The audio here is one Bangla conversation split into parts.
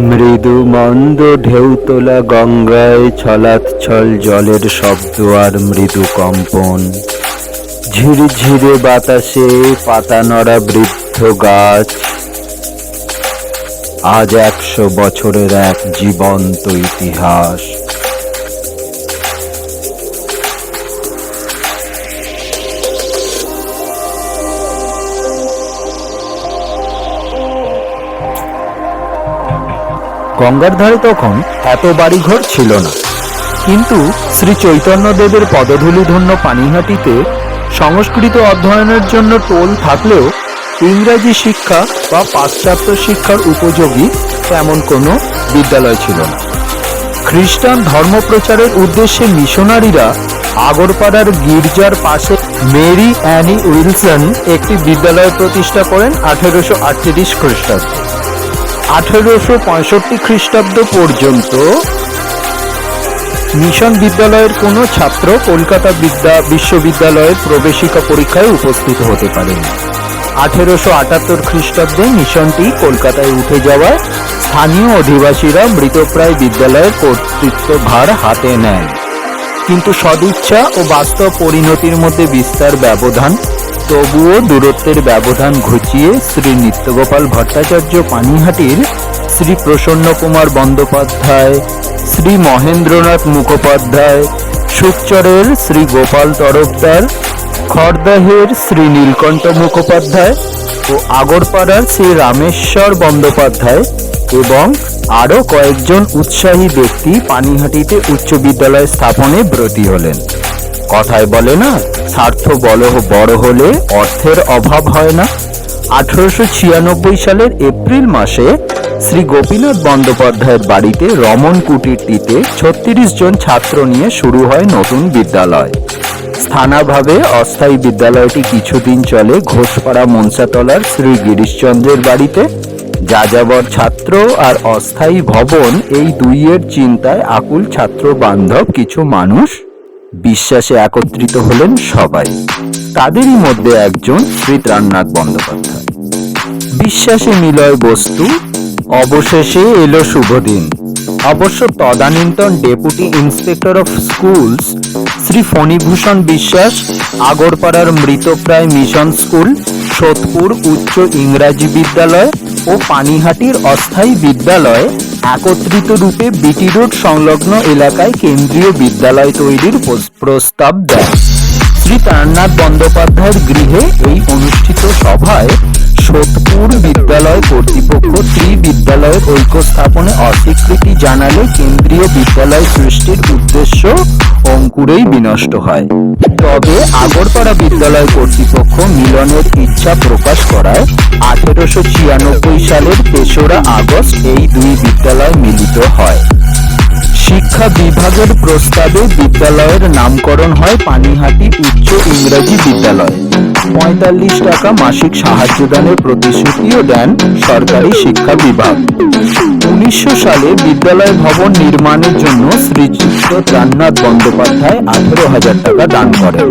মৃদু মন্দ ঢেউ তোলা গঙ্গায় ছলাৎছল জলের শব্দ আর মৃদু কম্পন, ঝিরঝিরে বাতাসে পাতা নড়া বৃদ্ধ গাছ, আজ 100 বছরের এক জীবন্ত ইতিহাস। গঙ্গার ধারে তখন এত বাড়িঘর ছিল না, কিন্তু শ্রী চৈতন্যদেবের পদধূলি ধন্য পানিহাটিতে সংস্কৃত অধ্যয়নের জন্য টোল থাকলেও ইংরাজি শিক্ষা বা পাশ্চাত্য শিক্ষার উপযোগী তেমন কোনো বিদ্যালয় ছিল না। খ্রিস্টান ধর্মপ্রচারের উদ্দেশ্যে মিশনারিরা আগরপাড়ার গির্জার পাশে মেরি অ্যানি উইলসন একটি বিদ্যালয় প্রতিষ্ঠা করেন 1838 খ্রিস্টাব্দে। 1865 খ্রিস্টাব্দ পর্যন্ত মিশন বিদ্যালয়ের কোনো ছাত্র কলকাতা বিশ্ববিদ্যালয়ের প্রবেশিকা পরীক্ষায় উপস্থিত হতে পারেনি। 1878 খ্রিস্টাব্দে মিশনটি কলকাতায় উঠে যাওয়ায় স্থানীয় অধিবাসীরা মৃতপ্রায় বিদ্যালয়ের কর্তৃত্বভার হাতে নেয়। কিন্তু সদিচ্ছা ও বাস্তব পরিণতির মধ্যে বিস্তার ব্যবধান, তবুও দূরত্বের ব্যবধান ঘুচিয়ে শ্রী নিত্যগোপাল ভট্টাচার্য পানিহাটির, শ্রী প্রসন্ন কুমার বন্দ্যোপাধ্যায়, শ্রী মহেন্দ্রনাথ মুখোপাধ্যায়, সুকচরের শ্রী গোপাল তরফদার, খড়দহের শ্রী নীলকণ্ঠ মুখোপাধ্যায় ও আগরপাড়ার শ্রী রামেশ্বর বন্দ্যোপাধ্যায় এবং আরও কয়েকজন উৎসাহী ব্যক্তি পানিহাটিতে উচ্চ বিদ্যালয় স্থাপনে ব্রতী হলেন। কথায় বলে না, স্বার্থ বড় হলে অর্থের অভাব হয় না। 1896 সালের এপ্রিল মাসে শ্রী গোপীনাথ বন্দ্যোপাধ্যায়ের বাড়িতে রমন কুটিরটিতে 36 জন ছাত্র নিয়ে শুরু হয় নতুন বিদ্যালয়। স্থানাভাবে অস্থায়ী বিদ্যালয়টি কিছুদিন চলে ঘোষপাড়া মনসাতলার শ্রী গিরিশচন্দ্রের বাড়িতে। যাযাবর ছাত্র আর অস্থায়ী ভবন, এই দুইয়ের চিন্তায় আকুল ছাত্র বান্ধব কিছু মানুষ বিশ্বাসে একত্রিত হলেন সবাই। তাদেরই মধ্যে একজন শ্রী ত্রাণনাথ বন্দ্যোপাধ্যায়। বিশ্বাসে মিলয় বস্তু, অবশেষে এলো শুভদিন। অবশ্য তদানীন্তন deputy inspector of schools Shri Phanibhushan বিশ্বাস আগরপাড়ার মৃতপ্রায় মিশন স্কুল, সোদপুর উচ্চ ইংরাজি বিদ্যালয় ও পানিহাটির অস্থায়ী বিদ্যালয় একত্রিত রূপে বিটি রোড সংলগ্ন এলাকায় কেন্দ্রীয় বিদ্যালয় তৈরির প্রস্তাব দেন। শ্রী ত্রাণনাথ বন্দ্যোপাধ্যায়ের গৃহে এই অনুষ্ঠিত সভায় সোদপুর বিদ্যালয় কর্তৃপক্ষ ত্রিবিদ্যালয়ের ঐক্য স্থাপনে অস্বীকৃতি জানালে কেন্দ্রীয় বিদ্যালয় সৃষ্টির উদ্দেশ্য অঙ্কুরেই বিনষ্ট হয়। তবে আগরপাড়া বিদ্যালয় কর্তৃপক্ষ মিলনের ইচ্ছা প্রকাশ করায় 1896 সালের 3রা আগস্ট এই দুই বিদ্যালয় মিলিত হয়। শিক্ষা বিভাগের প্রস্তাবে বিদ্যালয়ের নামকরণ হয় পানিহাটি উচ্চ ইংরাজি বিদ্যালয়। 45 টাকা মাসিক সাহায্যদানের প্রতিশ্রুতিও দেন সরকারি শিক্ষা বিভাগ। 1900 সালে বিদ্যালয় ভবন নির্মাণের জন্য শ্রীযুক্ত ত্রাণনাথ বন্দ্যোপাধ্যায় 18,000 টাকা দান করেন।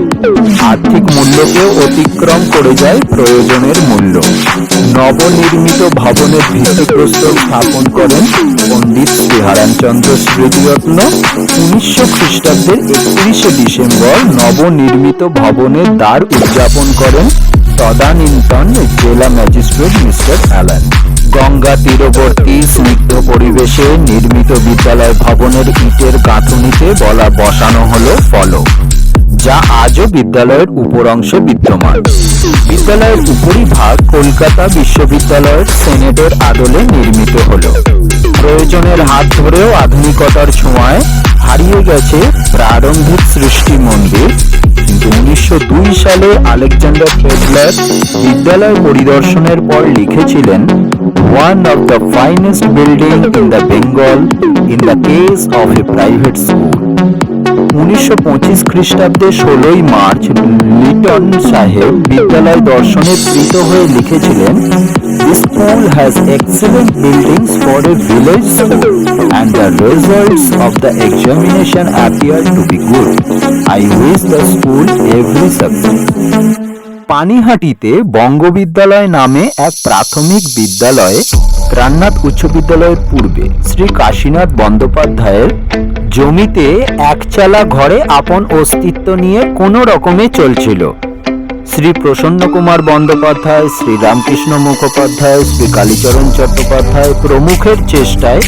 আর্থিক মূল্যকেও অতিক্রম করে যায় প্রয়োজনের মূল্য। নবনির্মিত ভবনের ভিত্তিপ্রস্তর স্থাপন করেন পণ্ডিত শ্রীহারানচন্দ্র স্মৃতিরত্ন। 1900 খ্রিস্টাব্দের 31শে ডিসেম্বর নবনির্মিত ভবনের দ্বার উদযাপন করেন তদানীন্তন জেলা ম্যাজিস্ট্রেট মিস্টার অ্যালান। গঙ্গা তীরবর্তী স্নিগ্ধ পরিবেশে নির্মিত বিদ্যালয় ভবনের ইটের গাঁথুনিতে বসানো হলো ফলক, যা আজও বিদ্যালয়ের উপর অংশে বিদ্যমান। বিদ্যালয়ের উপরিভাগ কলকাতা বিশ্ববিদ্যালয়ের সেনেটের আদলে নির্মিত হলো। প্রয়োজনের হাত ধরেও আধুনিকতার ছোঁয়ায় হারিয়ে গেছে প্রারম্ভিক সৃষ্টি মন্দির। কিন্তু 1902 সালে আলেকজান্ডার পেডলার বিদ্যালয় পরিদর্শনের পর লিখেছিলেন, one of the finest building in the Bengal in the case of a private school. 1925 খ্রিস্টাব্দে 16ই মার্চ লিটন সাহেব বিদ্যালয় দর্শনে প্রীত হয়ে লিখেছিলেন, "This school has excellent buildings for a village school and the results of the examination appear to be good. I wish the school every success." পানিহাটিতে বঙ্গবিদ্যালয় নামে এক প্রাথমিক বিদ্যালয়ে ত্রাণনাথ উচ্চ বিদ্যালয়ের পূর্বে শ্রী কাশীনাথ বন্দ্যোপাধ্যায়ের জমিতে একচালা ঘরে আপন অস্তিত্ব নিয়ে কোনো রকমে চলছিল। শ্রী প্রসন্ন কুমার বন্দ্যোপাধ্যায়, শ্রী রামকৃষ্ণ মুখোপাধ্যায়, শ্রী কালীচরণ চট্টোপাধ্যায় প্রমুখের চেষ্টায়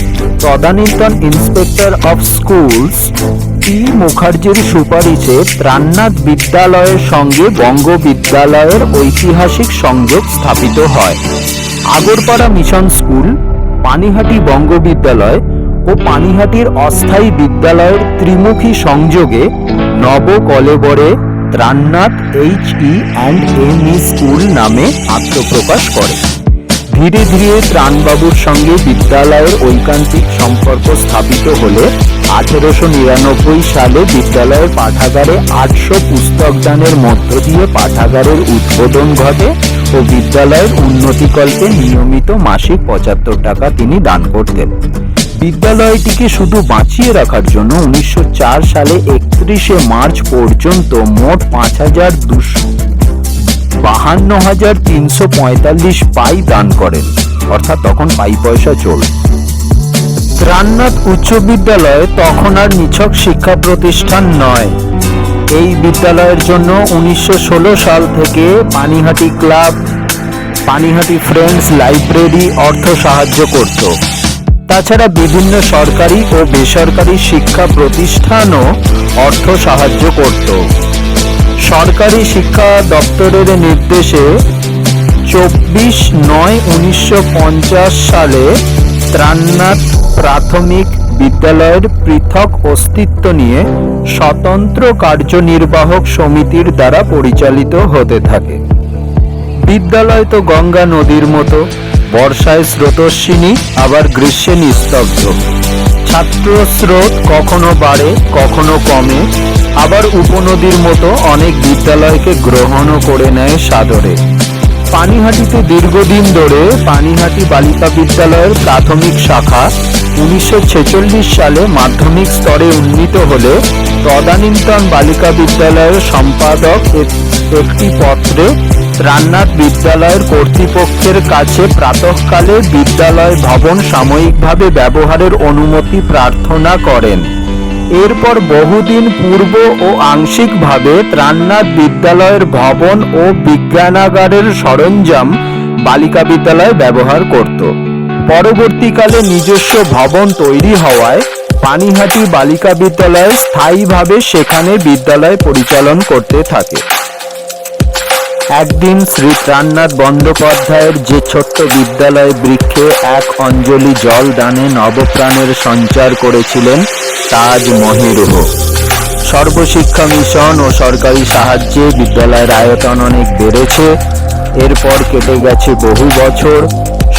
তদানীন্তন ইন্সপেক্টর অফ স্কুলস পি মুখার্জির সুপারিশে ত্রাণনাথ বিদ্যালয়ের সঙ্গে বঙ্গ বিদ্যালয়ের ঐতিহাসিক সংযোগ স্থাপিত হয়। আগরপাড়া মিশন স্কুল, পানিহাটি বঙ্গ বিদ্যালয় ও পানিহাটির অস্থায়ী বিদ্যালয়ের ত্রিমুখী সংযোগে নবকলেবরে ত্রাণনাথ HE&ME স্কুল নামে আত্মপ্রকাশ করে। ধীরে ধীরে ত্রাণবাবুর সঙ্গে বিদ্যালয়ের ঐকান্তিক সম্পর্ক স্থাপিত হলে 1899 সালে বিদ্যালয়ের পাঠাগারে 800 পুস্তকদানের মধ্য দিয়ে পাঠাগারের উদ্বোধন ঘটে ও বিদ্যালয়ের উন্নতিকল্পে নিয়মিত মাসিক 75 টাকা তিনি দান করতেন। বিদ্যালয়টিকে শুধু বাঁচিয়ে রাখার জন্য 1904 সালে 31শে মার্চ পর্যন্ত মোট 52,345 পাই দান করেন, অর্থাৎ তখন পাই পয়সা চলত। ত্রাণনাথ উচ্চ বিদ্যালয় তখন আর নিছক শিক্ষা প্রতিষ্ঠান নয়। এই বিদ্যালয়ের জন্য 1916 সাল থেকে Panihati club, Panihati friends library অর্থ সাহায্য করত। তাছাড়া বিভিন্ন সরকারি ও বেসরকারি শিক্ষা প্রতিষ্ঠানও অর্থ সাহায্য করত। সরকারি শিক্ষা দপ্তরের নির্দেশে 24/9/1950 সালে ত্রাণনাথ প্রাথমিক বিদ্যালয়ের পৃথক অস্তিত্ব নিয়ে স্বতন্ত্র কার্যনির্বাহক সমিতির দ্বারা পরিচালিত হতে থাকে। বিদ্যালয় তো গঙ্গা নদীর মতো, বর্ষায় স্রোতস্বিনী, আবার গ্রীষ্মে নিস্তব্ধ। ছাত্র স্রোত কখনো বাড়ে, কখনো কমে, আবার উপনদীর মতো অনেক বিদ্যালয়কে গ্রহণও করে নেয় সাদরে। পানিহাটিতে দীর্ঘদিন ধরে পানিহাটি বালিকা বিদ্যালয়ের প্রাথমিক শাখা 1946 সালে মাধ্যমিক স্তরে উন্নীত হলে তদানীন্তন বালিকা বিদ্যালয়ের সম্পাদক একটি পত্রে ত্রাণনাথ বিদ্যালয়ের কর্তৃপক্ষের কাছে প্রাতঃকালে বিদ্যালয় ভবন সাময়িকভাবে ব্যবহারের অনুমতি প্রার্থনা করেন। এরপর বহুদিন পূর্ব ও আংশিকভাবে ত্রাণনাথ বিদ্যালয়ের ভবন ও বিজ্ঞানাগারের সরঞ্জাম বালিকা বিদ্যালয় ব্যবহার করত। পরবর্তীকালে নিজস্ব ভবন তৈরি হওয়ায় পানিহাটি বালিকা বিদ্যালয় স্থায়ীভাবে সেখানে বিদ্যালয় পরিচালন করতে থাকে। একদিন শ্রী ত্রাণনাথ বন্দ্যোপাধ্যায়ের যে ছোট্ট বিদ্যালয় বৃক্ষে এক অঞ্জলি জল দানে নবপ্রাণের সঞ্চার করেছিলেন তা আজ মহেরুহ। সর্বশিক্ষা মিশন ও সরকারি সাহায্যে বিদ্যালয়ের আয়তন অনেক বেড়েছে। এরপর কেটে গেছে বহু বছর।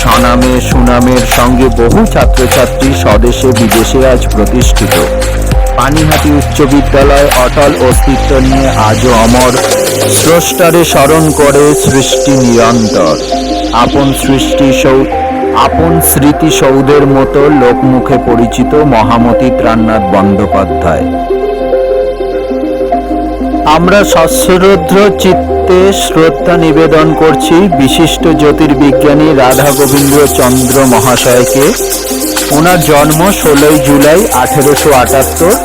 স্বনামে সুনামের সঙ্গে বহু ছাত্রছাত্রী স্বদেশে বিদেশে আজ প্রতিষ্ঠিত। পানিহাটি উচ্চ বিদ্যালয় অটল অস্তিত্ব নিয়ে আজও অমর। স্রষ্টারে স্মরণ করে সৃষ্টি নিরন্তর। আপন স্মৃতিসৌধের মতো লোকমুখে পরিচিত মহামতি ত্রাণনাথ বন্দ্যোপাধ্যায়। আমরা সশ্রদ্ধ চিত্তে শ্রদ্ধা নিবেদন করছি বিশিষ্ট জ্যোতির্বিজ্ঞানী রাধা গোবিন্দ চন্দ্র মহাশয়কে। ওনার জন্ম 16 জুলাই 1878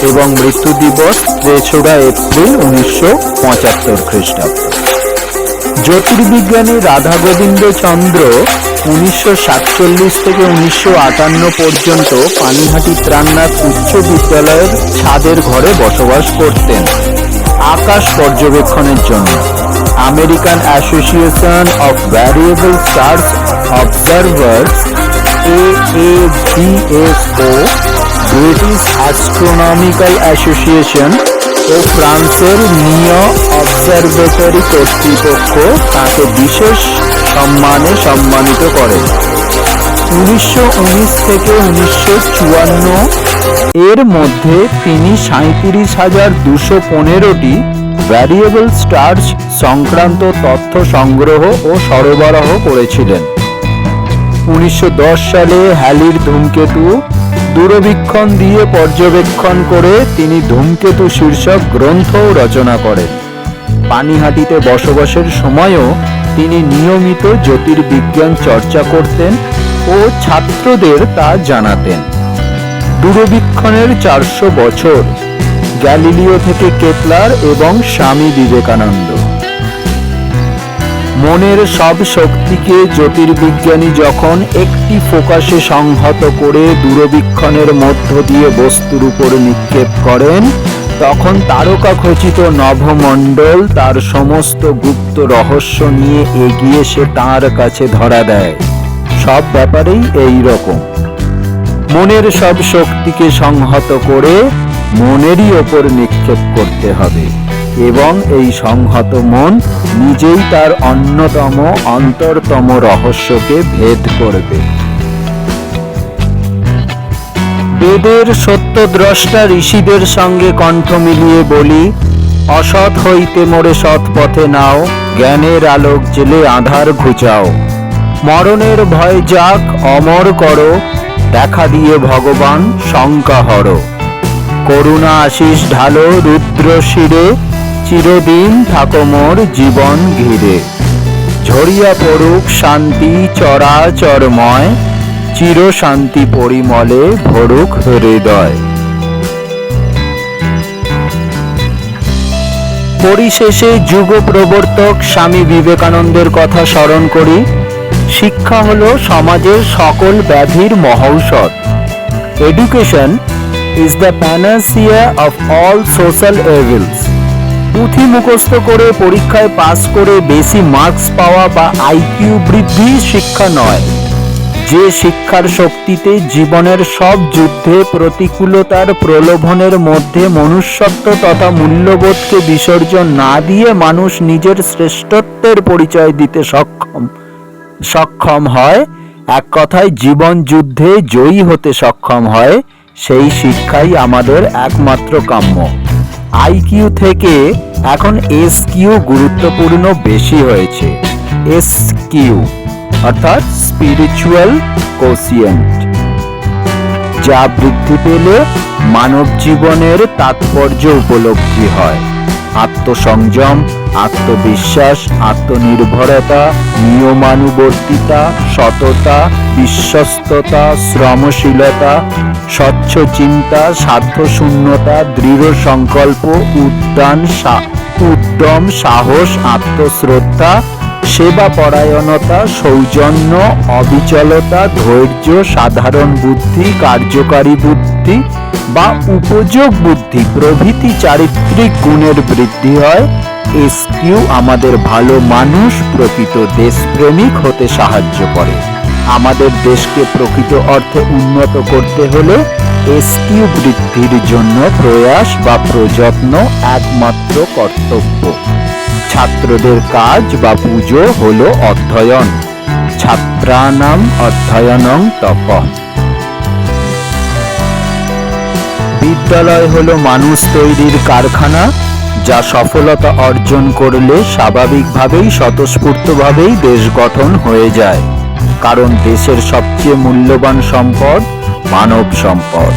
এবং মৃত্যু দিবস 3রা এপ্রিল 1975 খ্রিস্টাব্দ। জ্যোতির্বিজ্ঞানী রাধা গোবিন্দ চন্দ্র 1947 থেকে 1958 পর্যন্ত পানিহাটি ত্রাণনাথ উচ্চ বিদ্যালয়ের ছাদের ঘরে বসবাস করতেন আকাশ পর্যবেক্ষণের জন্য। American Association of Variable Stars Observers AAVSO, British Astronomical Association ও ফ্রান্সের নিও অবজারভেটরি কর্তৃপক্ষ তাকে বিশেষ সম্মানে সম্মানিত করেন। 1919 থেকে 1954 এর মধ্যে তিনি 37,215টি ভ্যারিয়েবল স্টার্স সংক্রান্ত তথ্য সংগ্রহ ও সরবরাহ করেছিলেন। 1910 সালে হ্যালির ধূমকেতু দূরবীক্ষণ দিয়ে পর্যবেক্ষণ করে তিনি ধূমকেতু শীর্ষক গ্রন্থও রচনা করেন। পানিহাটিতে বসবাসের সময়ও তিনি নিয়মিত জ্যোতির্বিজ্ঞান চর্চা করতেন ও ও ছাত্রদের তা জানাতেন। দূরবীক্ষণের 400 বছর, গ্যালিলিও থেকে কেপলার এবং স্বামী বিবেকানন্দ। মনের সব শক্তিকে জ্যোতির্বিজ্ঞানী যখন একটি ফোকাসে সংহত করে দূরবীক্ষণের মধ্য দিয়ে বস্তুর উপর নিক্ষেপ করেন, তখন তারকাখচিত নভমণ্ডল তার সমস্ত গুপ্ত রহস্য নিয়ে এগিয়ে সে তাঁর কাছে ধরা দেয়। সব ব্যাপারেই এই রকম। মনের সব শক্তিকে সংহত করে মনেরই ওপর নিক্ষেপ করতে হবে, এবং এই সংহত মন নিজেই তার অন্যতম অন্তরতম রহস্যকে ভেদ করবে। বেদের সত্যদ্রষ্টা ঋষিদের সঙ্গে কণ্ঠ মিলিয়ে বলি, অসৎ হইতে মোরে সৎ পথে নাও, জ্ঞানের আলোক জেলে আধার ঘুচাও। মরণের ভয় যাক অমর করো, দেখা দিয়ে ভগবান শঙ্কা হরো। করুণা আশিস ঢালো রুদ্র শিরে, চিরদিন থাকো মোর জীবন ঘিরে। ঝরিয়া পড়ুক শান্তি চরাচরময়, চির শান্তি পরিমলে ভরুক হৃদয়। পরিশেষে যুগ প্রবর্তক স্বামী বিবেকানন্দের কথা স্মরণ করি। শিক্ষা হলো সমাজের সকল ব্যাধির মহৌষধ। Education is the panacea of all social evils. পুঁথি মুখস্থ করে পরীক্ষায় পাস করে বেশি মার্কস পাওয়া বা আইকিউ বৃদ্ধি শিক্ষা নয়। যে শিক্ষার শক্তিতে জীবনের সব যুদ্ধে প্রতিকূলতার প্রলোভনের মধ্যে মনুষ্যত্ব তথা মূল্যবোধকে বিসর্জন না দিয়ে মানুষ নিজের শ্রেষ্ঠত্বের পরিচয় দিতে সক্ষম হয়, এক কথায় জীবন যুদ্ধে জয়ী হতে সক্ষম হয়, সেই শিক্ষাই আমাদের একমাত্র কাম্য। আইকিউ থেকে এখন এসকিউ গুরুত্বপূর্ণ বেশি হয়েছে। এসকিউ অর্থাৎ স্পিরিচুয়াল কোশিয়েন্ট, যা বৃদ্ধি পেলে মানব জীবনের তাৎপর্য উপলব্ধি হয়। আত্মসংযম, আত্মবিশ্বাস, আত্মনির্ভরতা, নিয়মানুবর্তিতা, সততা, বিশ্বস্ততা, শ্রমশীলতা, স্বচ্ছ চিন্তা, স্বার্থশূন্যতা, দৃঢ় সংকল্প, উদ্যম, সাহস, আত্মশ্রদ্ধা, সেবাপরায়ণতা, সৌজন্য, অবিচলতা, ধৈর্য, সাধারণ বুদ্ধি, কার্যকারী বুদ্ধি বা উপযোগ বুদ্ধি প্রভৃতি চারিত্রিক গুণের বৃদ্ধি হয়। এসকিউ আমাদের ভালো মানুষ, প্রকৃত দেশপ্রেমিক হতে সাহায্য করে। আমাদের দেশকে প্রকৃত অর্থে উন্নত করতে হলে এসকিউ বৃদ্ধির জন্য প্রয়াস বা প্রযত্ন একমাত্র কর্তব্য। ছাত্রদের কাজ বা পুজো হলো অধ্যয়ন। ছাত্রানাম অধ্যয়নং তপঃ। বিদ্যালয় হলো মানুষ তৈরির কারখানা, যা সফলতা অর্জন করলে স্বাভাবিকভাবেই স্বতঃস্ফূর্তভাবেই দেশ গঠন হয়ে যায়। কারণ দেশের সবচেয়ে মূল্যবান সম্পদ মানব সম্পদ,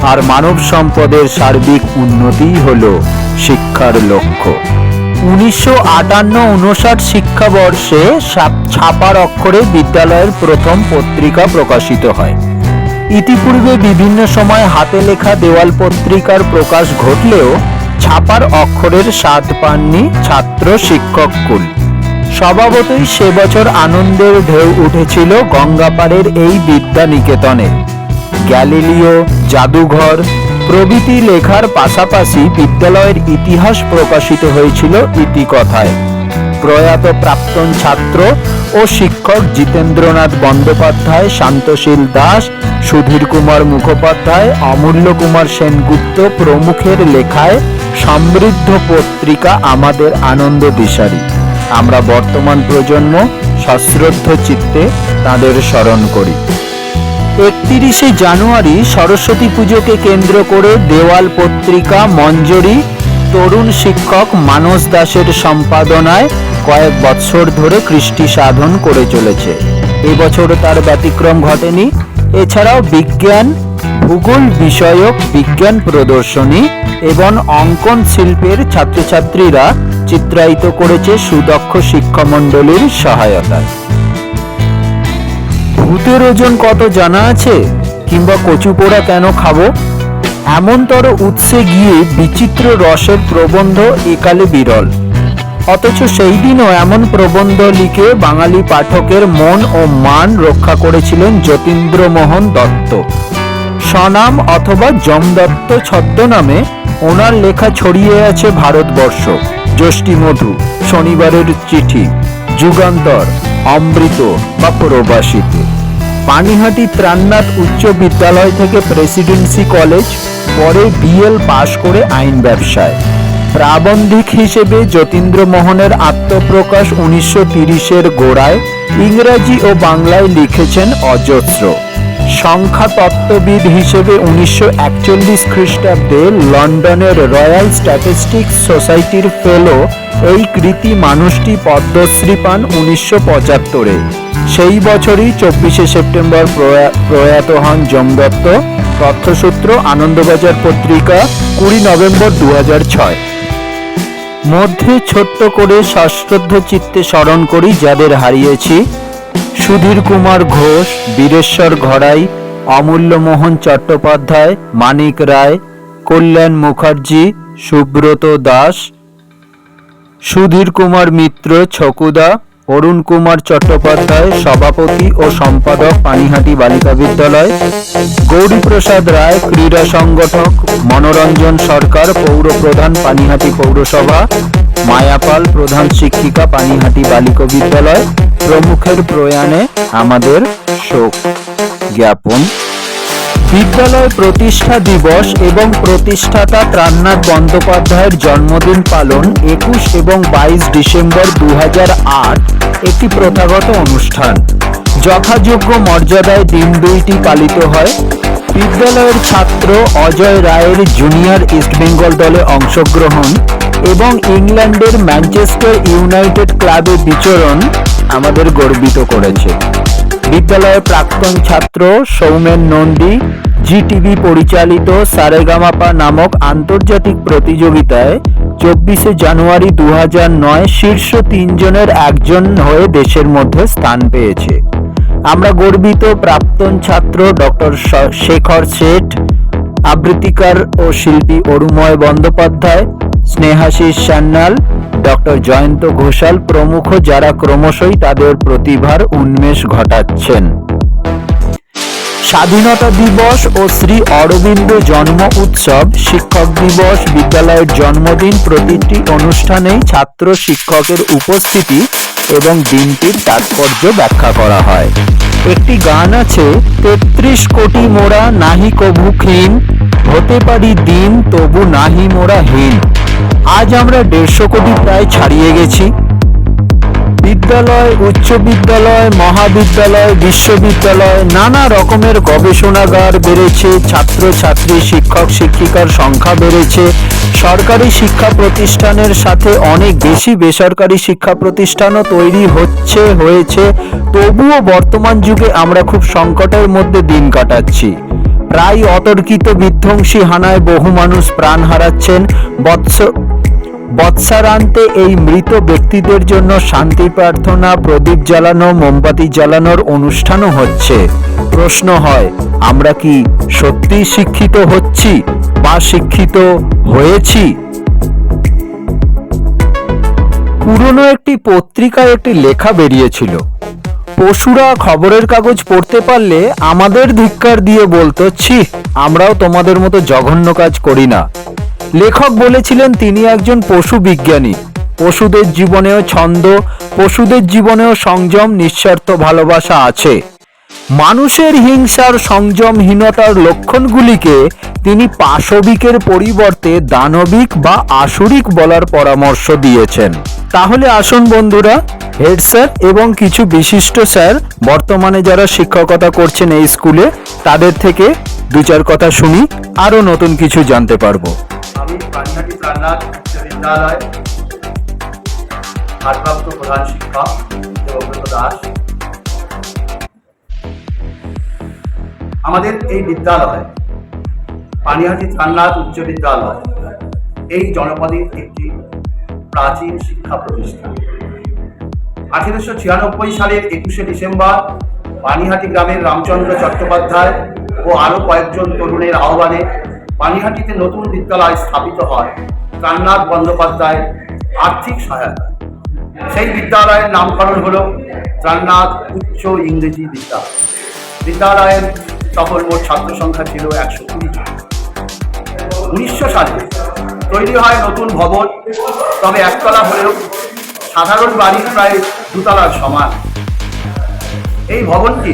আর মানব সম্পদের সার্বিক উন্নতিই হলো শিক্ষার লক্ষ্য। 1958-59 শিক্ষাবর্ষে ছাপার অক্ষরে বিদ্যালয়ের প্রথম পত্রিকা প্রকাশিত হয়। ইতিপূর্বে বিভিন্ন সময় হাতে লেখা দেওয়াল পত্রিকার প্রকাশ ঘটলেও ছাপার অক্ষরের স্বাদ পাননি ছাত্র শিক্ষককুল। স্বভাবতই সে বছর আনন্দের ঢেউ উঠেছিল গঙ্গাপাড়ের এই বিদ্যা নিকেতনে। গ্যালিলিও, জাদুঘর প্রভৃতি লেখার পাশাপাশি বিদ্যালয়ের ইতিহাস প্রকাশিত হয়েছিল ইতিকথায়। প্রয়াত প্রাক্তন ছাত্র ও শিক্ষক জিতেন্দ্রনাথ বন্দ্যোপাধ্যায়, শান্তশীল দাস, সুধীর কুমার মুখোপাধ্যায়, অমূল্য কুমার সেনগুপ্ত প্রমুখের লেখায় সমৃদ্ধ পত্রিকা আমাদের আনন্দ দিশারি। আমরা বর্তমান প্রজন্ম সশ্রদ্ধ চিত্তে তাঁদের স্মরণ করি। 31শে জানুয়ারি সরস্বতী পুজোকে কেন্দ্র করে দেওয়াল পত্রিকা মঞ্জরি তরুণ শিক্ষক মানস দাসের সম্পাদনায় কয়েক বৎসর ধরে কৃষ্টি সাধন করে চলেছে। এবছর তার ব্যতিক্রম ঘটেনি। এছাড়াও বিজ্ঞান, ভূগোল বিষয়ক বিজ্ঞান প্রদর্শনী এবং অঙ্কন শিল্পের ছাত্রছাত্রীরা চিত্রায়িত করেছে সুদক্ষ শিক্ষামণ্ডলীর সহায়তায়। ভূতের ওজন কত জানা আছে? কিংবা কচু পোড়া কেন খাবো? এমনতর উৎসে গিয়ে বিচিত্র রসের প্রবন্ধ একালে বিরল। অথচ সেই দিনও এমন প্রবন্ধ লিখে বাঙালি পাঠকের মন ও মান রক্ষা করেছিলেন যতীন্দ্রমোহন দত্ত। স্বনাম অথবা যমদত্ত ছদ্মনামে ওনার লেখা ছড়িয়ে আছে ভারতবর্ষ। যষ্টিমধু, শনিবারের চিঠি, যুগান্তর, অমৃত বা প্রবাসীতে। পানিহাটি ত্রাণনাথ উচ্চ বিদ্যালয় থেকে প্রেসিডেন্সি কলেজ, পরে বিএল পাশ করে আইন ব্যবসায়। প্রাবন্ধিক হিসেবে যতীন্দ্রমোহনের আত্মপ্রকাশ 1930-এর গোড়ায় ইংরাজি ও বাংলায় লিখেছেন অজস্র। সংখ্যা তত্ত্ববিদ হিসেবে 1941 খ্রিস্টাব্দে লন্ডনের রয়্যাল স্ট্যাটিস্টিক্স সোসাইটির ফেলো এই কৃতি মানুষটি পদ্মশ্রী পান 1975-এ। সেই বছরই 24শে সেপ্টেম্বর প্রয়াত হন যমদত্ত। তথ্যসূত্র আনন্দবাজার পত্রিকা, 20 নভেম্বর 2006। মধ্যে ছোট্ট করে সশ্রদ্ধ চিত্তে স্মরণ করি যাদের হারিয়েছি: সুধীর কুমার ঘোষ, বীরেশ্বর ঘড়াই, অমূল্যমোহন চট্টোপাধ্যায়, মানিক রায়, কল্যাণ মুখার্জি, সুব্রত দাস, সুধীর কুমার মিত্র ছকুদা, অরুণ কুমার চট্টোপাধ্যায়, সভাপতি ও সম্পাদক পানিহাটি বালিকা বিদ্যালয়, গৌরীপ্রসাদ রায়, ক্রীড়া সংগঠক, মনোরঞ্জন সরকার, পৌর প্রধান পানিহাটি পৌরসভা, মায়াপাল, প্রধান শিক্ষিকা পানিহাটি বালিকা বিদ্যালয় প্রমুখের প্রয়াণে আমাদের শোক জ্ঞাপন। বিদ্যালয় প্রতিষ্ঠা দিবস এবং প্রতিষ্ঠাতা ত্রাণনাথ বন্দ্যোপাধ্যায়ের জন্মদিন পালন 21 এবং 22 ডিসেম্বর 2008 একটি প্রথাগত অনুষ্ঠান। যথাযোগ্য মর্যাদায় দিন দুইটি পালিত হয়। বিদ্যালয়ের ছাত্র অজয় রায়ের জুনিয়র ইস্টবেঙ্গল দলে অংশগ্রহণ এবং ইংল্যান্ডের ম্যানচেস্টার ইউনাইটেড ক্লাবে বিচরণ আমাদের গর্বিত করেছে। বিদ্যালয়ের প্রাক্তন ছাত্র সৌমেন নন্দী জিটিভি পরিচালিত সারেগামাপা নামক আন্তর্জাতিক প্রতিযোগিতায় 24শে জানুয়ারি 2009 শীর্ষ 3 জনের একজন হয়ে দেশের মধ্যে স্থান পেয়েছে। আমরা গর্বিত প্রাক্তন ছাত্র ডক্টর শেখর শেঠ, আবৃত্তিকার ও শিল্পী অরুময় বন্দ্যোপাধ্যায়, স্নেহাশিস সান্যাল, ডক্টর জয়ন্ত ঘোষাল প্রমুখ, যারা ক্রমশই তাদের প্রতিভার উন্মেষ ঘটাচ্ছেন। স্বাধীনতা দিবস ও শ্রী অরবিন্দ জন্ম উৎসব, শিক্ষক দিবস, বিদ্যালয়ের জন্মদিন প্রতিটি অনুষ্ঠানেই ছাত্র শিক্ষকের উপস্থিতি এবং দিনটির তাৎপর্য ব্যাখ্যা করা হয়। একটি গান আছে, 33 কোটি মোরা নাহি কভু ক্ষীণ, হতে পারি দিন তবু নাহি মোরা হীন। আজ আমরা 150 কোটি প্রায় ছাড়িয়ে গেছি। বিদ্যালয়, উচ্চ বিদ্যালয়, মহাবিদ্যালয়, বিশ্ববিদ্যালয়, নানা রকমের গবেষণাগার বেড়েছে, ছাত্রছাত্রী, শিক্ষক শিক্ষিকার সংখ্যা বেড়েছে। সরকারি শিক্ষা প্রতিষ্ঠানের সাথে অনেক বেশি বেসরকারি শিক্ষা প্রতিষ্ঠানও তৈরি হয়েছে। তবুও বর্তমান যুগে আমরা খুব সংকটের মধ্যে দিন কাটাচ্ছি। প্রায় অতর্কিত বিধ্বংসী হানায় বহু মানুষ প্রাণ হারাচ্ছেন। বৎসরান্তে এই মৃত ব্যক্তিদের জন্য শান্তি প্রার্থনা, প্রদীপ জ্বালানো, মোমবাতি জ্বালানোর অনুষ্ঠানও হচ্ছে। প্রশ্ন হয়, আমরা কি সত্যি শিক্ষিত হচ্ছি বা শিক্ষিত হয়েছি? পুরনো একটি পত্রিকায় একটি লেখা বেরিয়েছিল, পশুরা খবরের কাগজ পড়তে পারলে আমাদের ধিক্কার দিয়ে বলতো, ছি, আমরাও তোমাদের মতো জঘন্য কাজ করি না। লেখক বলেছিলেন তিনি একজন পশু বিজ্ঞানী। পশুদের জীবনেও ছন্দ, পশুদের জীবনেও সংযম, নিঃস্বার্থ ভালোবাসা আছে। মানুষের হিংসার, সংযমহীনতার লক্ষণগুলিকে তিনি পাশবিকের পরিবর্তে দানবিক বা আসুরিক বলার পরামর্শ দিয়েছেন। তাহলে আসুন বন্ধুরা, হেড স্যার এবং কিছু বিশিষ্ট স্যার বর্তমানে যারা শিক্ষকতা করছেন এই স্কুলে, তাদের থেকে 2-4 কথা শুনি, আরো নতুন কিছু জানতে পারবো। আমি পানিহাটি ত্রাণনাথ উচ্চ বিদ্যালয় ভারপ্রাপ্ত প্রধান শিক্ষক দেবব্রত দাস। আমাদের এই বিদ্যালয় পানিহাটি ত্রাণনাথ উচ্চ বিদ্যালয় এই জনপদের একটি প্রাচীন শিক্ষা প্রতিষ্ঠান। 1896 সালের 21শে ডিসেম্বর পানিহাটি গ্রামের রামচন্দ্র চট্টোপাধ্যায় ও আরো কয়েকজন তরুণের আহ্বানে পানিহাটিতে নতুন বিদ্যালয় স্থাপিত হয় প্রাণনাথ বন্দ্যোপাধ্যায় আর্থিক সহায়তা। সেই বিদ্যালয়ের নামকরণ হলো প্রাণনাথ উচ্চ ইংরেজি বিদ্যালয়। বিদ্যালয়ের তখন মোট ছাত্র সংখ্যা ছিল 120 জন। 1900 সালে তৈরি হয় নতুন ভবন, তবে একতলা হলেও সাধারণ বাড়ির প্রায় দুতলার সমান। এই ভবনটি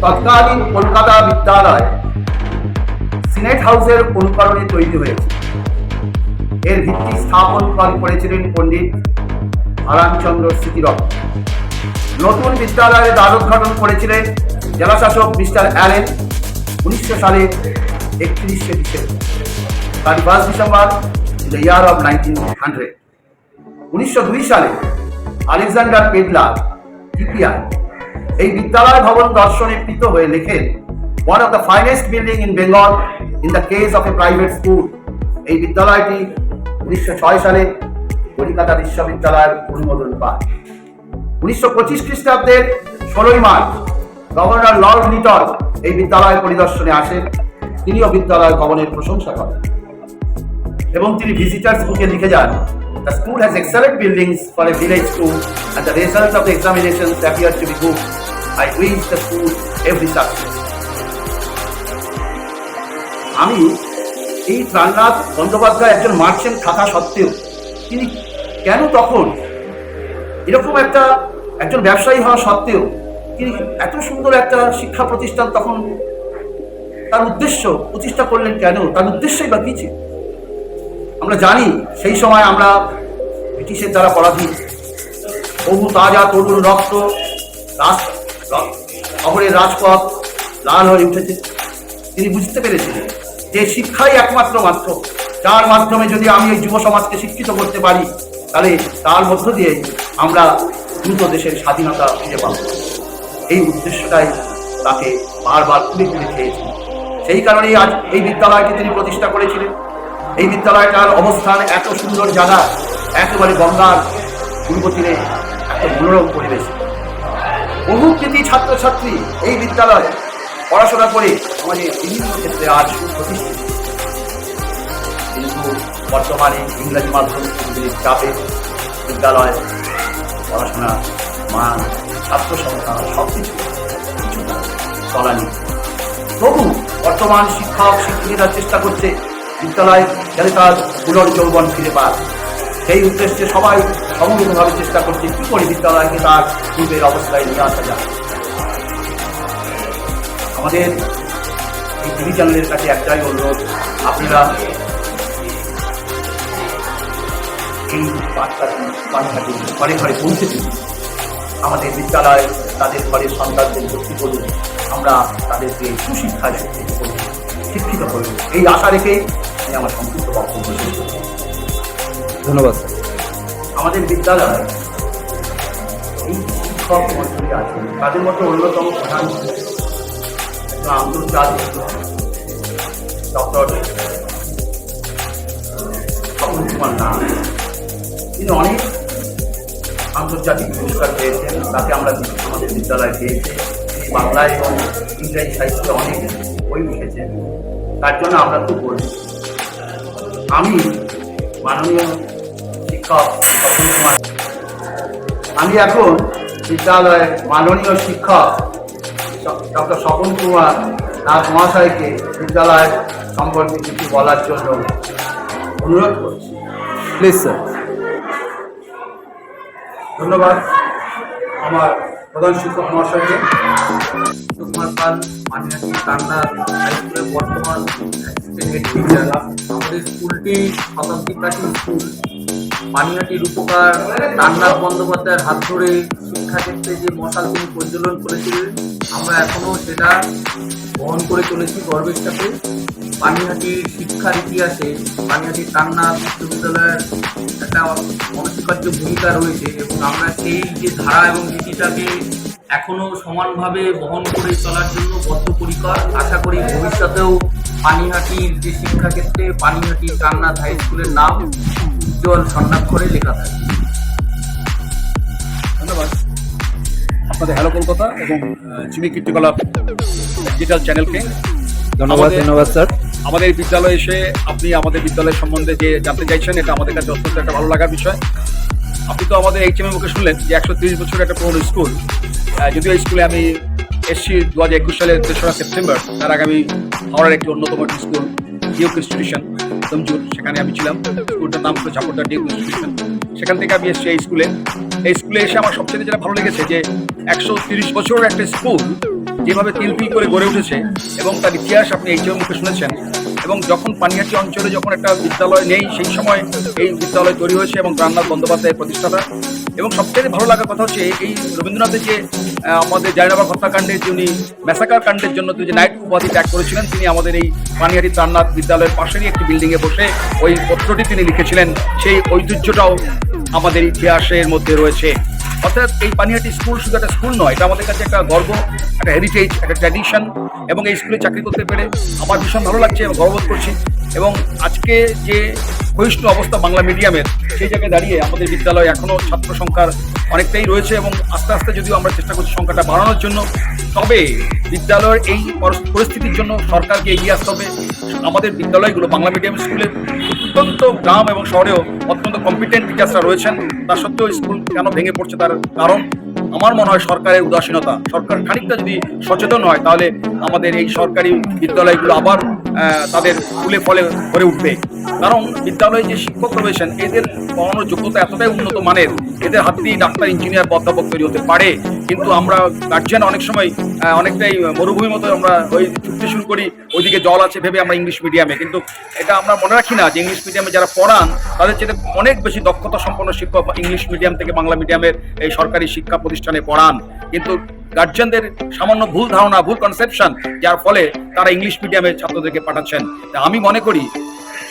তৎকালীন কলকাতা বিদ্যালয় সিনেট হাউসের অনুকরণে তৈরি হয়েছে। এর ভিত্তি স্থাপন করেছিলেন পণ্ডিত হারানচন্দ্র স্মৃতিরত্ন। নতুন বিদ্যালয়ের দ্বারোদ্ঘাটন করেছিলেন জেলাশাসক মিস্টার অ্যালেন 1900 সালে 31শে December 31 December the year of 1900। 1902 সালে আলেকজান্ডার পেডলার টিপিআর এই বিদ্যালয় ভবন দর্শনে প্রীত হয়ে লেখেন, one of the finest building in Bengal in the case of A private school. এই বিদ্যালয়টি 1906 সালে কলকাতা বিশ্ববিদ্যালয়ের অনুমোদন পায়। 1925 খ্রিস্টাব্দের 16 মার্চ গভর্নর লর্ড লিটন এই বিদ্যালয় পরিদর্শনে আসেন। তিনিও বিদ্যালয় ভবনের প্রশংসা করেন এবং তিনি ভিজিটার্স বুকে লিখে যান, The school has excellent buildings for a village school and the results of the examinations appear to be good. I wish the school every success. আমি এই প্রাণনাথ বন্দ্যোপাধ্যায় একজন মার্চেন্ট থাকা সত্ত্বেও তিনি কেন তখন এরকম একজন ব্যবসায়ী হওয়া সত্ত্বেও তিনি এত সুন্দর একটা শিক্ষা প্রতিষ্ঠান তখন তার উদ্দেশ্য প্রতিষ্ঠা করলেন কেন? তার উদ্দেশ্যই বা কি ছিল? আমরা জানি সেই সময় আমরা ব্রিটিশের দ্বারা পরাধীন, বহু তাজা তরুণ রক্ত শহরের রাজপথ লাল হয়ে উঠেছে। তিনি বুঝতে পেরেছিলেন যে শিক্ষাই একমাত্র মাধ্যম, যার মাধ্যমে যদি আমি এই যুব সমাজকে শিক্ষিত করতে পারি তাহলে তার মধ্য দিয়ে আমরা দ্রুত দেশের স্বাধীনতা ফিরে পাব। এই উদ্দেশ্যটাই তাকে বারবার খুলে খুলে খেয়েছিল। সেই কারণেই আজ এই বিদ্যালয়টি তিনি প্রতিষ্ঠা করেছিলেন। এই বিদ্যালয়টার অবস্থান এত সুন্দর জায়গা, একেবারে গঙ্গার পূর্ব তীরে, এত মনোরম পরিবেশ। বহু কৃতি ছাত্রছাত্রী এই বিদ্যালয়ে পড়াশোনা করে আমাদের বিভিন্ন ক্ষেত্রে আজ সুপ্রতিষ্ঠিত। কিন্তু বর্তমানে ইংরাজি মাধ্যম স্কুলগুলির চাপে বিদ্যালয় পড়াশোনা মান, ছাত্র সংখ্যা সবকিছু কিছুটা তলানি। তবু বর্তমান শিক্ষক শিক্ষিকারা চেষ্টা করছে বিদ্যালয় যাতে তার পুনর্যৌবন ফিরে পায়। সেই উদ্দেশ্যে সবাই সমবেতভাবে চেষ্টা করছে কি করে বিদ্যালয়কে তার পূর্বের অবস্থায় নিয়ে আসা যায়। আমাদের এই টিভি চ্যানেলের কাছে একটাই অনুরোধ, আপনারা এই বার্তাটি পানিহাটি ঘরে ঘরে পৌঁছে দিন। আমাদের বিদ্যালয় তাদের ঘরের সন্তানদের ভর্তি করুন, আমরা তাদেরকে সুশিক্ষায় শিক্ষিত করব, এই আশা রেখেই আমি আমার সংক্ষিপ্ত বক্তব্য শেষ করছি। ধন্যবাদ স্যার। আমাদের বিদ্যালয় এই শিক্ষক মন্ত্রী আছেন, তাদের মধ্যে অন্যতম প্রধান আন্তর্জাতিক ডক্টর স্বপন কুমার নাথ। তিনি অনেক আন্তর্জাতিক পুরস্কার পেয়েছেন, তাকে আমরা আমাদের বিদ্যালয়ে পেয়েছি। তিনি বাংলা এবং ইংরেজি সাহিত্যে অনেক বই লিখেছেন, তার জন্য আমরা খুব গর্বিত। আমি মাননীয় শিক্ষক স্বপন কুমার, আমি এখন বিদ্যালয়ের মাননীয় শিক্ষক ডক্টর স্বপন কুমার নাথ মহাশয়কে বিদ্যালয় সম্পর্কে কিছু বলার জন্য অনুরোধ করছি। Please sir. ধন্যবাদ আমার প্রধান শিক্ষক মহাশয়কে। কুমার পাল, পানিহাটি প্রাণনাথ হাই স্কুলের বর্তমান অ্যাসিস্ট্যান্ট টিচার। আমাদের স্কুলটি শতাব্দী প্রাচীন স্কুল। পানিহাটির উপকার প্রাণনাথ বন্দ্যোপাধ্যায়ের হাত ধরে শিক্ষাক্ষেত্রে যে মশাল তিনি প্রজ্বলন করেছিলেন, আমরা এখনও সেটা বহন করে চলেছি গর্বের সাথে। পানিহাটির শিক্ষার ইতিহাসে পানিহাটির প্রাণনাথ বিশ্ববিদ্যালয়ের একটা অনস্বীকার্য ভূমিকা রয়েছে এবং আমরা সেই যে ধারা এবং নীতিটাকে এখনও সমানভাবে বহন করে চলার জন্য বদ্ধপরিকর। আশা করি ভবিষ্যতেও পানিহাটির যে শিক্ষাক্ষেত্রে পানিহাটি প্রাণনাথ হাই স্কুলের নাম উজ্জ্বল স্বর্ণাক্ষরে লেখা থাকে। ধন্যবাদ। আপনাদের হ্যালো কলকাতা এবং চিনি কীর্তিকলা ডিজিটাল চ্যানেলকে ধন্যবাদ স্যার। আমাদের এই বিদ্যালয়ে এসে আপনি আমাদের বিদ্যালয় সম্বন্ধে যে জানতে চাইছেন, এটা আমাদের কাছে অত্যন্ত একটা ভালো লাগার বিষয়। আপনি তো আমাদের HM মুখে শুনলেন যে 130 বছরের একটা পুরনো স্কুল। যদিও এই স্কুলে আমি এসছি 2021 সালের 3রা সেপ্টেম্বর। তার আগে আমি হাওড়ার একটি অন্যতম একটি স্কুল ডিউক ইনস্টিটিউশন তমজুর, সেখানে আমি ছিলাম। স্কুলটার নাম ছিল ঝাপড়টা ডিউক ইনস্টিটিউশন। সেখান থেকে আমি এসেছি এই স্কুলে এসে আমার সবচেয়ে যেটা ভালো লেগেছে যে 130 বছরের একটা স্কুল যেভাবে তিল করে গড়ে উঠেছে এবং তার ইতিহাস আপনি HM মুখে শুনেছেন। এবং যখন পানিহাটি অঞ্চলে যখন একটা বিদ্যালয় নেই, সেই সময় এই বিদ্যালয় তৈরি হয়েছে এবং প্রাণনাথ বন্দ্যোপাধ্যায়ের প্রতিষ্ঠাতা। এবং সবচেয়ে ভালো লাগার কথা হচ্ছে এই রবীন্দ্রনাথের যে আমাদের জায়নাবাগ হত্যাকাণ্ডের যে উনি ম্যাসাকার কাণ্ডের জন্য যে নাইট উপাধি ত্যাগ করেছিলেন, তিনি আমাদের এই পানিহাটি প্রাণনাথ বিদ্যালয়ের পাশেরই একটি বিল্ডিংয়ে বসে ওই পত্রটি তিনি লিখেছিলেন। সেই ঐতিহ্যটাও আমাদের ইতিহাসের মধ্যে রয়েছে। অর্থাৎ এই পানিহাটি স্কুল শুধু একটা স্কুল নয়, এটা আমাদের কাছে একটা গর্ব, একটা হেরিটেজ, একটা ট্র্যাডিশন। এবং এই স্কুলে চাকরি করতে পেরে আমার ভীষণ ভালো লাগছে এবং গর্ববোধ করছি। এবং আজকে যে ক্ষয়িষ্ণু অবস্থা বাংলা মিডিয়ামের, সেই জায়গায় দাঁড়িয়ে আমাদের বিদ্যালয়ে এখনও ছাত্র সংখ্যার অনেকটাই রয়েছে এবং আস্তে আস্তে যদিও আমরা চেষ্টা করছি সংখ্যাটা বাড়ানোর জন্য, তবে বিদ্যালয়ের এই পরিস্থিতির জন্য সরকারকে এগিয়ে আসতে হবে। আমাদের বিদ্যালয়গুলো বাংলা মিডিয়াম স্কুলে অত্যন্ত গ্রাম এবং শহরেও অত্যন্ত কম্পিটেন্ট টিচার্সরা রয়েছেন। তা সত্ত্বেও স্কুল কেন ভেঙে পড়ছে তার কারণ আমার মনে হয় সরকারের উদাসীনতা। সরকার খানিকটা যদি সচেতন হয়, তাহলে আমাদের এই সরকারি বিদ্যালয়গুলো আবার তাদের ফুলে ফলে ভরে উঠবে। কারণ বিদ্যালয়ে যে শিক্ষক রয়েছেন, এদের পড়ানোর যোগ্যতা এতটাই উন্নত মানের, এদের হাত দিয়ে ডাক্তার, ইঞ্জিনিয়ার, অধ্যাপক তৈরি হতে পারে। কিন্তু আমরা গার্জিয়ান অনেক সময় অনেকটাই মরুভূমির মতো আমরা ওই ছুটতে শুরু করি, ওইদিকে জল আছে ভেবে আমরা ইংলিশ মিডিয়ামে। কিন্তু এটা আমরা মনে রাখি না যে ইংলিশ মিডিয়ামে যারা পড়ান তাদের চেয়ে অনেক বেশি দক্ষতা সম্পন্ন শিক্ষক ইংলিশ মিডিয়াম থেকে বাংলা মিডিয়ামের এই সরকারি শিক্ষা প্রতিষ্ঠানে পড়ান। কিন্তু গার্জিয়ানদের সামান্য ভুল ধারণা, ভুল কনসেপশন, যার ফলে তারা ইংলিশ মিডিয়ামের ছাত্রদেরকে পাঠাচ্ছেন। আমি মনে করি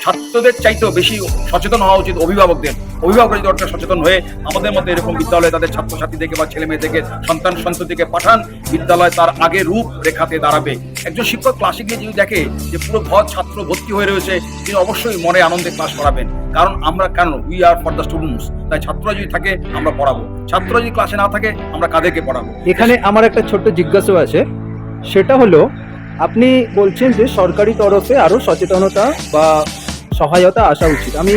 ছাত্রদের চাইতেও বেশি সচেতন হওয়া উচিত অভিভাবকদের। অভিভাবকরা যদি দরকার সচেতন হয়ে আমাদের মধ্যে এরকম বিদ্যালয়ে তাদের ছাত্রছাত্রীদেরকে বা ছেলে মেয়েদেরকে, সন্তান সন্ততিকে পাঠান, বিদ্যালয় তার আগে রূপ রেখাতে দাঁড়াবে। একজন শিক্ষক ক্লাসে গিয়ে যদি দেখে যে পুরো ঘর ছাত্র ভর্তি হয়ে রয়েছে, তিনি অবশ্যই মনে আনন্দে ক্লাস করাবেন। কারণ আমরা we are for the students. তাই ছাত্ররা যদি থাকে আমরা পড়াবো, ছাত্ররা যদি ক্লাসে না থাকে আমরা কাদেরকে পড়াবো। এখানে আমার একটা ছোট্ট জিজ্ঞাসা আছে, সেটা হলো আপনি বলছেন যে সরকারি তরফে আরো সচেতনতা বা সহায়তা আসা উচিত। আমি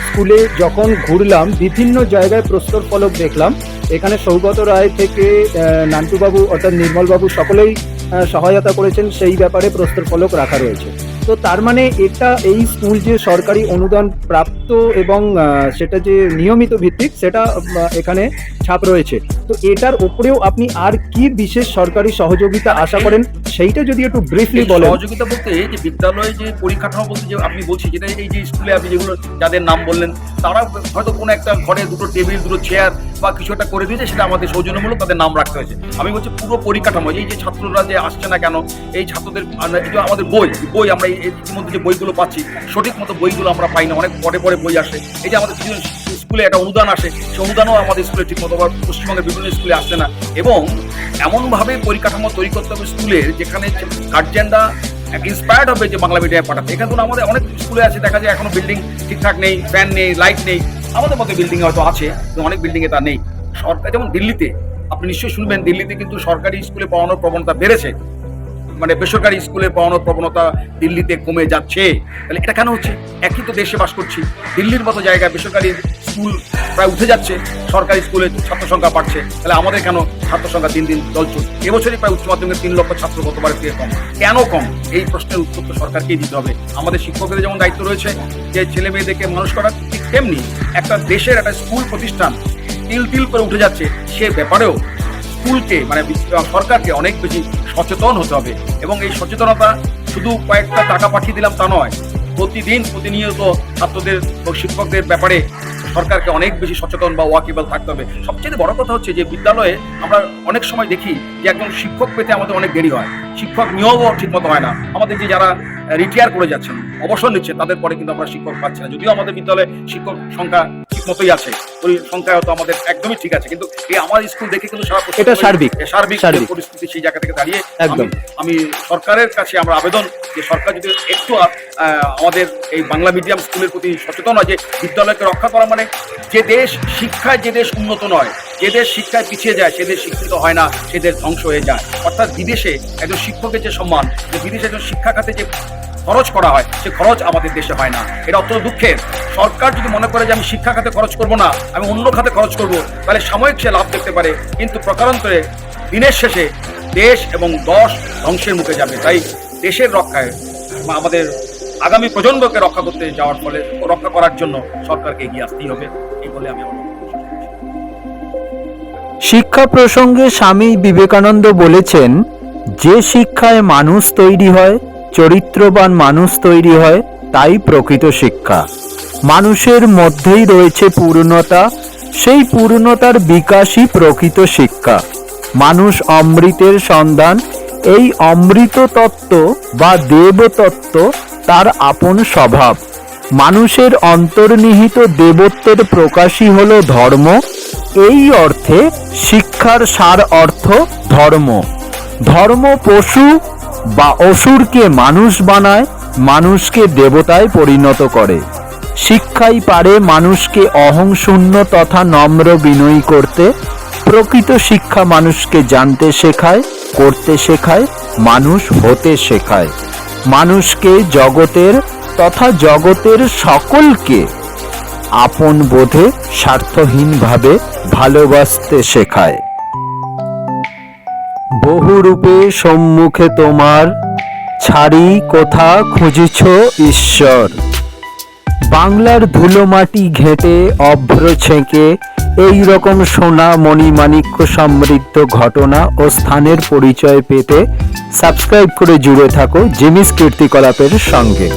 স্কুলে যখন ঘুরলাম বিভিন্ন জায়গায় প্রস্তর ফলক দেখলাম। এখানে সৌগত রায় থেকে নান্টুবাবু অর্থাৎ নির্মলবাবু সকলেই সহায়তা করেছেন, সেই ব্যাপারে প্রস্তর ফলক রাখা রয়েছে। তো তার মানে এটা এই স্কুল যে সরকারি অনুদান প্রাপ্ত এবং সেটা যে নিয়মিত ভিত্তিক, সেটা এখানে ছাপ রয়েছে। তো এটার উপরেও আপনি আর কি বিশেষ সরকারি সহযোগিতা আশা করেন, সেইটা যদি একটু ব্রিফলি বলেন। সহযোগিতা বলতে যে বিদ্যালয়ে যে পরিকাঠামো বলতে যে আপনি বলছি, যেটা এই যে স্কুলে আপনি যেগুলো যাদের নাম বললেন, তারা হয়তো কোনো একটা ঘরে দুটো টেবিল, দুটো চেয়ার বা কিছু একটা করে দিয়েছে, সেটা আমাদের সৌজন্যমূলক তাদের নাম রাখতে হয়েছে। আমি বলছি পুরো পরিকাঠামো, এই যে ছাত্ররা যে আসছে না কেন, এই ছাত্রদের আমাদের বই আমরা ইতিমধ্যে যে বইগুলো পাচ্ছি, সঠিক মতো বইগুলো আমরা পাই না, অনেক পরে পরে বই আসে। এই যে আমাদের কিছু স্কুলে একটা অনুদান আসে, সেই অনুদানও আমাদের স্কুলে ঠিক মতো পশ্চিমবঙ্গের বিভিন্ন স্কুলে আসছে না। এবং এমনভাবে পরিকাঠামো তৈরি করতে হবে স্কুলের, যেখানে গার্জিয়ানরা ইন্সপায়ার্ড হবে যে বাংলা মিডিয়ামে পাঠাতে। এখানে তো আমাদের অনেক স্কুলে আছে, দেখা যায় এখনো বিল্ডিং ঠিকঠাক নেই, ফ্যান নেই, লাইট নেই। আমাদের মতো বিল্ডিং হয়তো আছে, কিন্তু অনেক বিল্ডিংয়ে তা নেই। সরকার যেমন দিল্লিতে, আপনি নিশ্চয়ই শুনবেন, দিল্লিতে কিন্তু সরকারি স্কুলে পড়ানোর প্রবণতা বেড়েছে, মানে বেসরকারি স্কুলে পড়ানোর প্রবণতা দিল্লিতে কমে যাচ্ছে। তাহলে এটা কেন হচ্ছে? একই তো দেশে বাস করছি, দিল্লির মতো জায়গায় বেসরকারি স্কুল প্রায় উঠে যাচ্ছে, সরকারি স্কুলে ছাত্র সংখ্যা বাড়ছে। তাহলে আমাদের কেন ছাত্র সংখ্যা দিন দিন দলছে? এবছরই প্রায় উচ্চ মাধ্যমিকের 3 লক্ষ ছাত্র গতবারের থেকে কম। কেন কম? এই প্রশ্নের উত্তর তো সরকারকেই দিতে হবে। আমাদের শিক্ষকদের যেমন দায়িত্ব রয়েছে যে ছেলে মেয়েদেরকে মানুষ করার, ঠিক তেমনি একটা দেশের একটা স্কুল প্রতিষ্ঠান তিল করে উঠে যাচ্ছে, সে ব্যাপারেও স্কুলকে মানে সরকারকে অনেক বেশি সচেতন হতে হবে। এবং এই সচেতনতা শুধু কয়েকটা টাকা পাঠিয়ে দিলাম তা নয়, প্রতিনিয়ত ছাত্রদের ও শিক্ষকদের ব্যাপারে সরকারকে অনেক বেশি সচেতন বা ওয়াকিবল থাকতে হবে। সবচেয়ে বড় কথা হচ্ছে যে বিদ্যালয়ে আমরা অনেক সময় দেখি যে একজন শিক্ষক পেতে আমাদের অনেক দেরি হয়, শিক্ষক নিয়োগও ঠিকমতো হয় না। আমাদের যে যারা রিটায়ার করে যাচ্ছেন, অবসর নিচ্ছেন, তাদের পরে কিন্তু আমরা শিক্ষক পাচ্ছি না। যদিও আমাদের বিদ্যালয়ে শিক্ষক সংখ্যা ঠিক মতোই আছে, ওই সংখ্যা হয়তো আমাদের একদমই ঠিক আছে, কিন্তু এই আমার স্কুল দেখে কিন্তু এটা সার্বিক পরিস্থিতি সেই জায়গা থেকে দাঁড়িয়ে আমি সরকারের কাছে আমরা আবেদন যে সরকার যদি একটু আমাদের এই বাংলা মিডিয়াম স্কুলের প্রতি সচেতন হয়, যে বিদ্যালয়কে রক্ষা করা মানে যে দেশ শিক্ষায় যে দেশ উন্নত নয়, যে দেশ শিক্ষায় পিছিয়ে যায় সে দেশ শিক্ষিত হয় না, সে দেশ ধ্বংস হয়ে যায়। অর্থাৎ বিদেশে একজন শিক্ষকের যে সম্মান, যে বিদেশে একজন শিক্ষা খাতে যে খরচ করা হয় সে খরচ আমাদের দেশে হয় না। এটা অত্যন্ত দুঃখের। সরকার যদি মনে করে যে আমি শিক্ষা খাতে খরচ করব না, আমি অন্য খাতে খরচ করব, তাহলে সাময়িক সে লাভ দেখতে পারে, কিন্তু প্রকারান্তরে দিনের শেষে দেশ এবং দশ ধ্বংসের মুখে যাবে। তাই দেশের রক্ষায় বা আমাদের আগামী প্রজন্মকে রক্ষা করতে যাওয়ার ফলে রক্ষা করার জন্য সরকারকে এগিয়ে আসতেই হবে, এই বলে আমি আমার বক্তব্য শেষ করছি। শিক্ষা প্রসঙ্গে স্বামী বিবেকানন্দ বলেছেন, যে শিক্ষায় মানুষ তৈরি হয়, চরিত্রবান মানুষ তৈরি হয়, তাই প্রকৃত শিক্ষা। মানুষের মধ্যেই রয়েছে পূর্ণতা, সেই পূর্ণতার বিকাশই প্রকৃত শিক্ষা। মানুষ অমৃতের সন্ধান, এই অমৃত তত্ত্ব বা দেবতত্ত্ব তার আপন স্বভাব। মানুষের অন্তর্নিহিত দেবত্বের প্রকাশই হল ধর্ম। এই অর্থে শিক্ষার সার অর্থ ধর্ম। ধর্ম পশু বা অসুরকে মানুষ বানায়, মানুষকে দেবতায় পরিণত করে। শিক্ষাই পারে মানুষকে অহংশূন্য তথা নম্র বিনয়ী করতে। প্রকৃত শিক্ষা মানুষকে জানতে শেখায়, করতে শেখায়, মানুষ হতে শেখায়। মানুষকে জগতের তথা জগতের সকলকে আপন বোধে স্বার্থহীনভাবে ভালোবাসতে শেখায়। বহুরূপে সম্মুখে তোমার, ছাড়ি কোথা খুঁজিছ ঈশ্বর। বাংলার ধুলোমাটি ঘেঁটে অভ্র ছেঁকে এই রকম সোনা মণিমাণিক্য সমৃদ্ধ ঘটনা ও স্থানের পরিচয় পেতে সাবস্ক্রাইব করে জুড়ে থাকো জেমিস কীর্তিকলাপের সঙ্গে।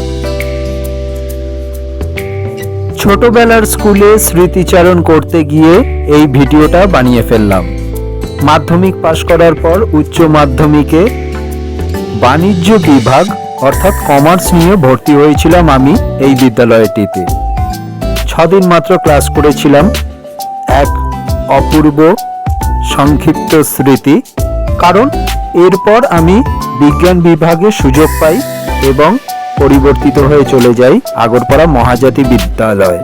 ছোটবেলার স্কুলে স্মৃতিচারণ করতে গিয়ে এই ভিডিওটা বানিয়ে ফেললাম। মাধ্যমিক পাশ করার পর উচ্চ মাধ্যমিকে বাণিজ্য বিভাগ অর্থাৎ কমার্স নিয়ে ভর্তি হয়েছিলাম আমি এই বিদ্যালয়টিতে। 6 দিন মাত্র ক্লাস করেছিলাম। এক অপূর্ব সংক্ষিপ্ত স্মৃতি, কারণ এরপর আমি বিজ্ঞান বিভাগে সুযোগ পাই এবং পরিবর্তিত হয়ে চলে যাই আগরপাড়া মহাজাতি বিদ্যালয়।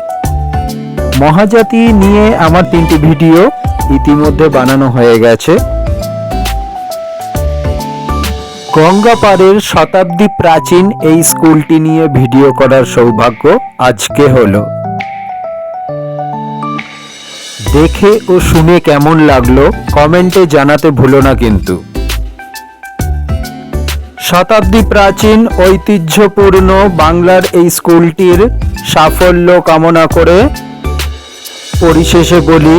মহাজাতি নিয়ে আমার 3টি ভিডিও ইতিমধ্যে বানানো হয়ে গেছে। গঙ্গাপাড়ের শতাব্দী প্রাচীন এই স্কুলটি নিয়ে ভিডিও করার সৌভাগ্য আজকে হলো। দেখে ও শুনে কেমন লাগলো কমেন্টে জানাতে ভুলো না কিন্তু। শতাব্দী প্রাচীন ঐতিহ্যপূর্ণ বাংলার এই স্কুলটির সাফল্য কামনা করে পরিশেষে বলি,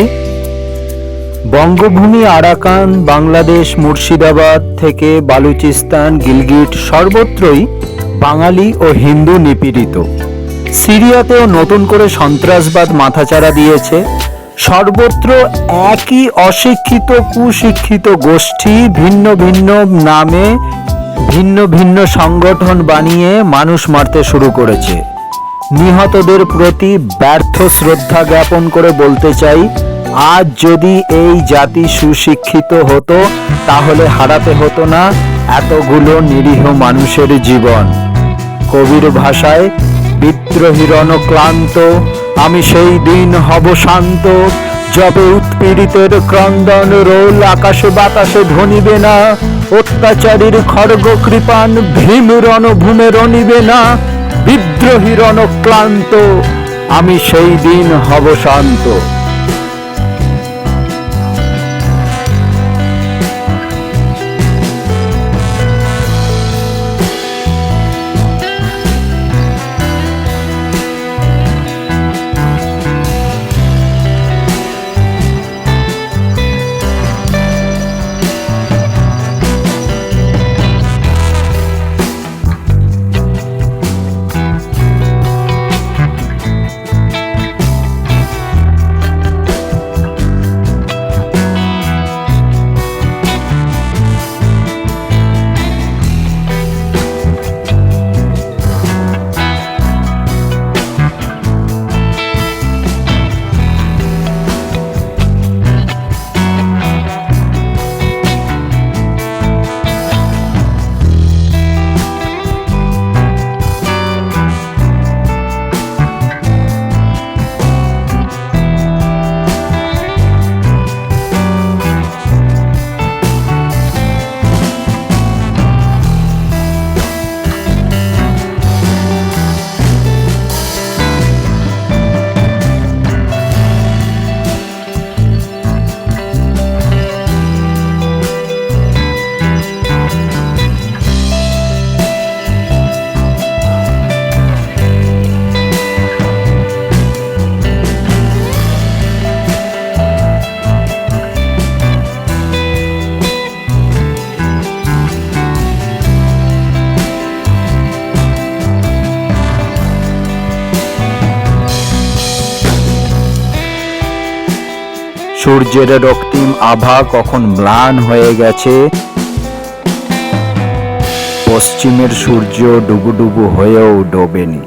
বঙ্গভূমি আরাকান, বাংলাদেশ মুর্শিদাবাদ থেকে বালুচিস্তান, গিলগিট সর্বত্রই বাঙালি ও হিন্দু নিপীড়িত। সিরিয়াতেও নতুন করে সন্ত্রাসবাদ মাথাচাড়া দিয়েছে। সর্বত্র একই অশিক্ষিত কুশিক্ষিত গোষ্ঠী ভিন্ন ভিন্ন নামে ভিন্ন ভিন্ন সংগঠন বানিয়ে মানুষ মারতে শুরু করেছে। নিহতদের প্রতি ব্যর্থ শ্রদ্ধা জ্ঞাপন করে বলতে চাই, আজ যদি এই জাতি সুশিক্ষিত হতো তাহলে হারাতে হতো না এতগুলো নিরীহ মানুষের জীবন। কবির ভাষায়, বিদ্রোহীর অনক্লান্ত আমি সেই দিন হব শান্ত, যবে উৎপীড়িতের ক্রন্দন রোল আকাশে বাতাসে ধ্বনিবে না, অত্যাচারীর খড়গ কৃপান ভীম রণভূমে রণিবে না, বিদ্রোহীর অনক্লান্ত আমি সেই দিন হব শান্ত। সূর্যের রক্তিম আভা কখন ম্লান হয়ে গেছে, পশ্চিমের সূর্য ডুবুডুবু হয়েও ডোবেনি।